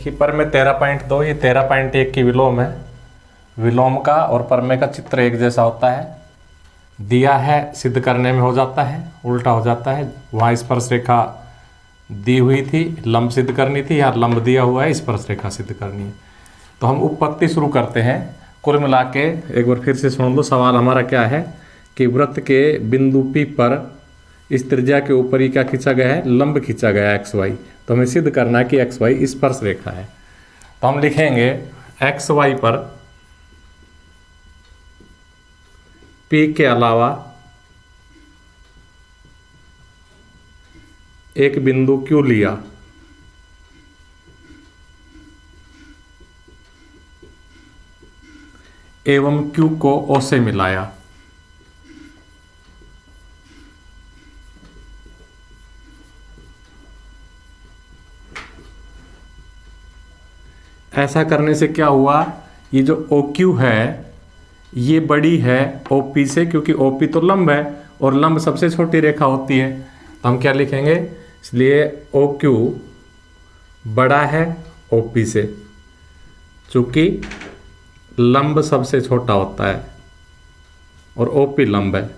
कि परमे 13.2 ये 13.1 की विलोम है। विलोम का और परमे का चित्र एक जैसा होता है। दिया है सिद्ध करने में हो जाता है, उल्टा हो जाता है। वहाँ स्पर्श रेखा दी हुई थी, लंब सिद्ध करनी थी, यहाँ लंब दिया हुआ है, स्पर्श रेखा सिद्ध करनी है। तो हम उपपत्ति शुरू करते हैं। कुल मिला के एक बार फिर से सुन लो, सवाल हमारा क्या है कि वृत्त के बिंदु P पर इस त्रिज्या के ऊपर ही क्या खींचा गया है, लंब खींचा गया है XY। तो हमें सिद्ध करना है कि XY स्पर्श रेखा है। तो हम लिखेंगे XY पर P के अलावा एक बिंदु Q लिया, एवं Q को O से मिलाया। ऐसा करने से क्या हुआ, ये जो OQ है ये बड़ी है OP से, क्योंकि OP तो लंब है और लंब सबसे छोटी रेखा होती है। तो हम क्या लिखेंगे, इसलिए OQ बड़ा है OP से, चूंकि लंब सबसे छोटा होता है और OP लंब है,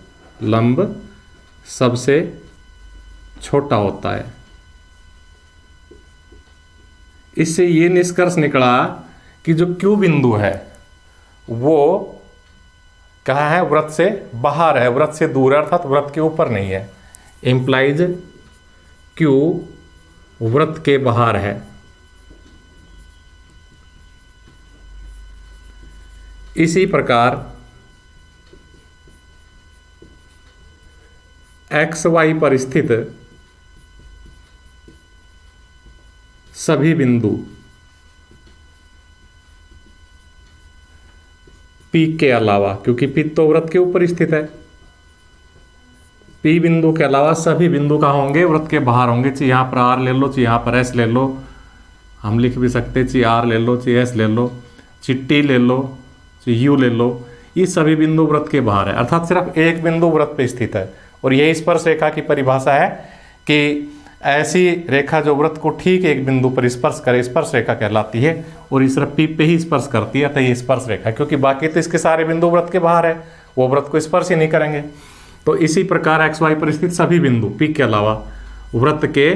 लंब सबसे छोटा होता है। इससे ये निष्कर्ष निकला कि जो Q बिंदु है वो कहाँ है, वृत्त से बाहर है, वृत्त से दूर है, अर्थात वृत्त के ऊपर नहीं है। इम्प्लाइज Q वृत्त के बाहर है। इसी प्रकार XY पर स्थित सभी बिंदु P के अलावा, क्योंकि P तो वृत्त के ऊपर स्थित है, P बिंदु के अलावा सभी बिंदु कहाँ होंगे, वृत्त के बाहर होंगे। चाहे यहाँ पर R ले लो, चाहे यहाँ पर S ले लो, हम लिख भी सकते, चाहे R ले लो, चाहे S ले लो, चाहे T ले लो, चाहे U ले लो, ये सभी बिंदु वृत्त के बाहर है। अर्थात सिर्फ एक बिंदु वृत्त पे स्थित है। और यही स्पर्श रेखा की परिभाषा है कि ऐसी रेखा जो वृत्त को ठीक एक बिंदु पर स्पर्श करे, स्पर्श रेखा कहलाती है। और ये सिर्फ P पे ही स्पर्श करती है, अतः ये स्पर्श रेखा है, क्योंकि बाकी तो इसके सारे बिंदु वृत्त के बाहर है, वो वृत्त को स्पर्श ही नहीं करेंगे। तो इसी प्रकार XY पर स्थित सभी बिंदु P के अलावा वृत्त के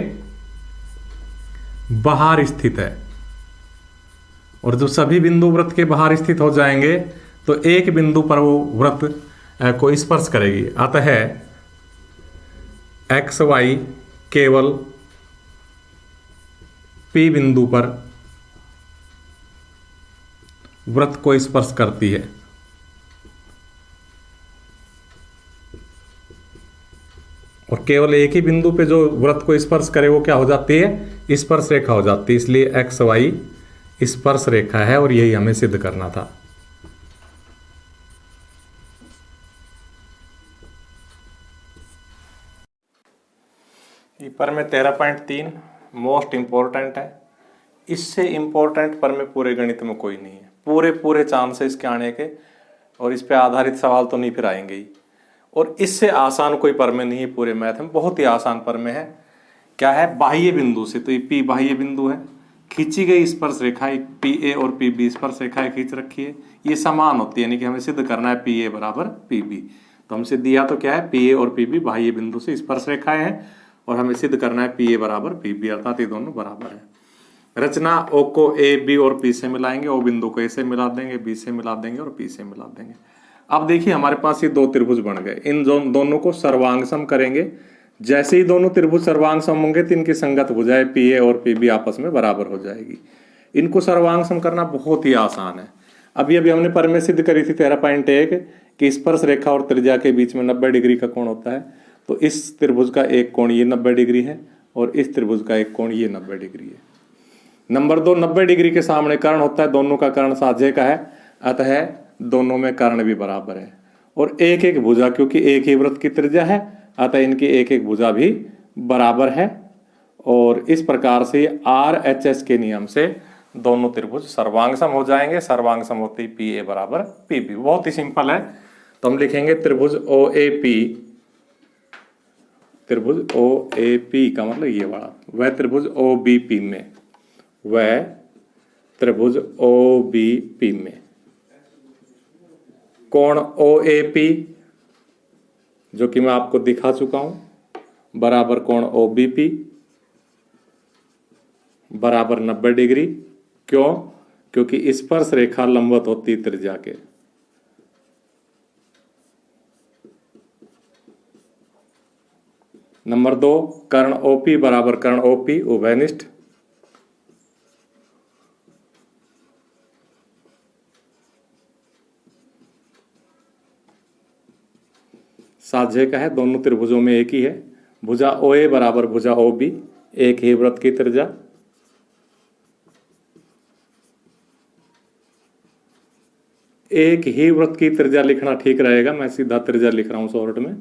बाहर स्थित है। और जब सभी बिंदु वृत्त के बाहर स्थित हो जाएंगे तो एक बिंदु पर वो वृत्त को स्पर्श करेगी। अतः XY केवल P बिंदु पर वृत्त को स्पर्श करती है। और केवल एक ही बिंदु पे जो वृत्त को स्पर्श करे वो क्या हो जाती है, स्पर्श रेखा हो जाती है। इसलिए XY स्पर्श रेखा है और यही हमें सिद्ध करना था। पर में 13.3 मोस्ट इंपॉर्टेंट है। इससे इंपॉर्टेंट पर में पूरे गणित में कोई नहीं है। पूरे चांस है इसके आने के, और इस पे आधारित सवाल तो नहीं फिर आएंगे ही। और इससे आसान कोई पर में नहीं है पूरे मैथ में, बहुत ही आसान पर में है। क्या है, बाह्य बिंदु से, तो ये P बाह्य बिंदु है, खींची गई स्पर्श रेखा PA और PB स्पर्श रेखाएं खींच रखी है, ये समान होती है, यानी कि हमें सिद्ध करना है PA बराबर PB। तो हमसे दिया तो क्या है, PA और PB बाह्य बिंदु से स्पर्श रेखाएं हैं, और हमें सिद्ध करना है PA बराबर PB, अर्थात ये दोनों बराबर है। रचना O को A, B और P से मिलाएंगे, O बिंदु को A से मिला देंगे, B से मिला देंगे और P से मिला देंगे। अब देखिए हमारे पास ये दो त्रिभुज बन गए, इन दोनों को सर्वांग सम करेंगे। जैसे ही दोनों त्रिभुज सर्वांग सम होंगे तो इनकी संगत भुजाएं PA और PB आपस में बराबर हो जाएगी। इनको सर्वांग सम करना बहुत ही आसान है। अभी हमने पर में सिद्ध करी थी 13.1 कि स्पर्श रेखा और त्रिज्या के बीच में 90 डिग्री का कोण होता है। तो इस त्रिभुज का एक कोण ये 90 डिग्री है और इस त्रिभुज का एक कोण ये 90 डिग्री है। नंबर 2, 90 डिग्री के सामने कर्ण होता है, दोनों का कर्ण साझे का है, अतः दोनों में कर्ण भी बराबर है। और एक एक भुजा, क्योंकि एक ही वृत्त की त्रिज्या है, अतः इनकी एक एक भुजा भी बराबर है। और इस प्रकार से RHS के नियम से दोनों त्रिभुज सर्वांग सम हो जाएंगे। सर्वांग सम होते ही PA बराबर PB, बहुत ही सिंपल है। तो हम लिखेंगे त्रिभुज OAP, त्रिभुज OAP का मतलब ये वाला, वह त्रिभुज OBP में, वह त्रिभुज OBP में कोण OAP जो कि मैं आपको दिखा चुका हूं बराबर कोण OBP बराबर 90 डिग्री। क्यों? क्योंकि स्पर्श रेखा लंबवत होती त्रिज्या के। नंबर 2, कर्ण OP बराबर कर्ण OP उभयनिष्ठ। साध्य का है, दोनों त्रिभुजों में एक ही है। भुजा OA बराबर भुजा OB, एक ही वृत्त की त्रिज्या। एक ही वृत्त की त्रिज्या लिखना ठीक रहेगा, मैं सीधा त्रिज्या लिख रहा हूं शॉर्ट में।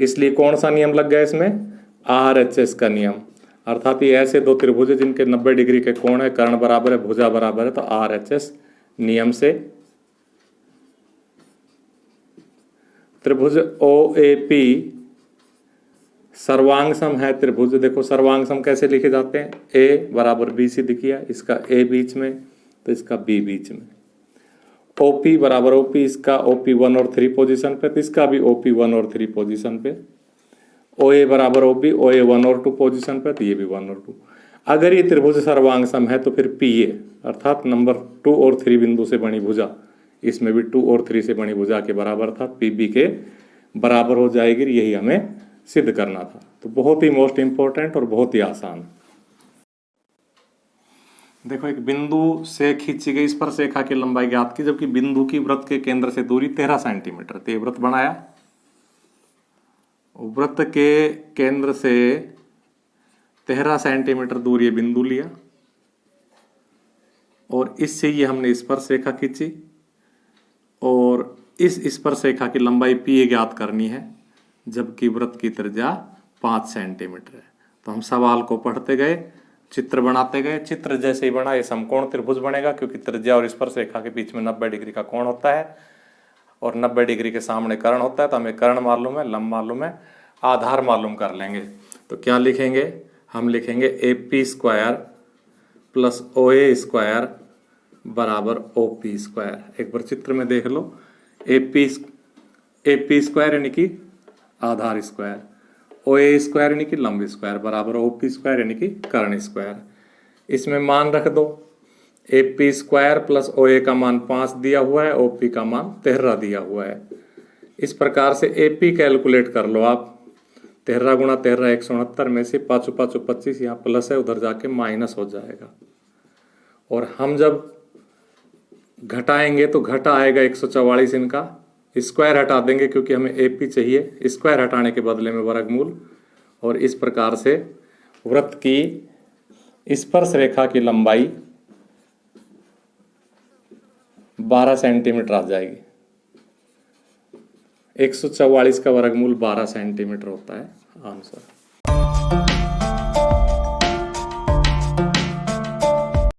इसलिए कौन सा नियम लग गया इसमें? RHS का नियम। अर्थात ये ऐसे दो त्रिभुज जिनके 90 डिग्री के कोण है, कर्ण बराबर है, भुजा बराबर है, तो RHS नियम से त्रिभुज OAP सर्वांगसम है त्रिभुज। देखो सर्वांगसम कैसे लिखे जाते हैं? A बराबर B से दिखिया, इसका A बीच में तो इसका B बीच में। OP बराबर OP, इसका OP 1 और 3 पोजीशन पे तो इसका भी OP 1 और 3 पोजीशन पे। OA बराबर OB, OA 1 और 2 पोजीशन पे तो ये भी 1 और 2। अगर ये त्रिभुज सर्वांगसम है तो फिर PA अर्थात नंबर 2 और 3 बिंदु से बनी भुजा, इसमें भी 2 और 3 से बनी भुजा के बराबर अर्थात PB के बराबर हो जाएगी। यही हमें सिद्ध करना था। तो बहुत ही मोस्ट इंपॉर्टेंट और बहुत ही आसान। देखो एक बिंदु से खींची गई स्पर्श रेखा की लंबाई ज्ञात की, जबकि बिंदु की वृत्त के केंद्र से दूरी 13 सेंटीमीटर। तो ये वृत्त बनाया, वृत्त के केंद्र से 13 सेंटीमीटर दूर ये बिंदु लिया और इससे ये हमने स्पर्श रेखा खींची और इस स्पर्श रेखा की लंबाई PA ज्ञात करनी है, जबकि वृत्त की त्रिज्या 5 सेंटीमीटर है। तो हम सवाल को पढ़ते गए, चित्र बनाते गए। चित्र जैसे ही बना ये समकोण त्रिभुज बनेगा, क्योंकि त्रिज्या और स्पर्श रेखा के बीच में 90 डिग्री का कोण होता है और 90 डिग्री के सामने कर्ण होता है। तो हमें कर्ण मालूम है, लंब मालूम है, आधार मालूम कर लेंगे। तो क्या लिखेंगे? हम लिखेंगे AP square plus OA square बराबर OP स्क्वायर। एक बार चित्र में देख लो, AP स्क्वायर यानी कि आधार स्क्वायर, OA स्क्वायर यानी कि लंब स्क्वायर बराबर OP स्क्वायर यानी कि कर्ण स्क्वायर। इसमें मान रख दो, AP स्क्वायर प्लस OA का मान 5 दिया हुआ है, OP का मान 13 दिया हुआ है। इस प्रकार से AP कैलकुलेट कर लो आप। 13 गुणा 13 169 में से 5 5 25, यहाँ प्लस है, उधर जाके माइनस हो जाएगा। और हम जब घटाएंगे तो घटा आएगा 144, इनका स्क्वायर हटा देंगे क्योंकि हमें AP चाहिए, स्क्वायर हटाने के बदले में वर्गमूल। और इस प्रकार से वृत्त की स्पर्श रेखा की लंबाई 12 सेंटीमीटर आ जाएगी। 144 का वर्गमूल 12 सेंटीमीटर होता है आंसर।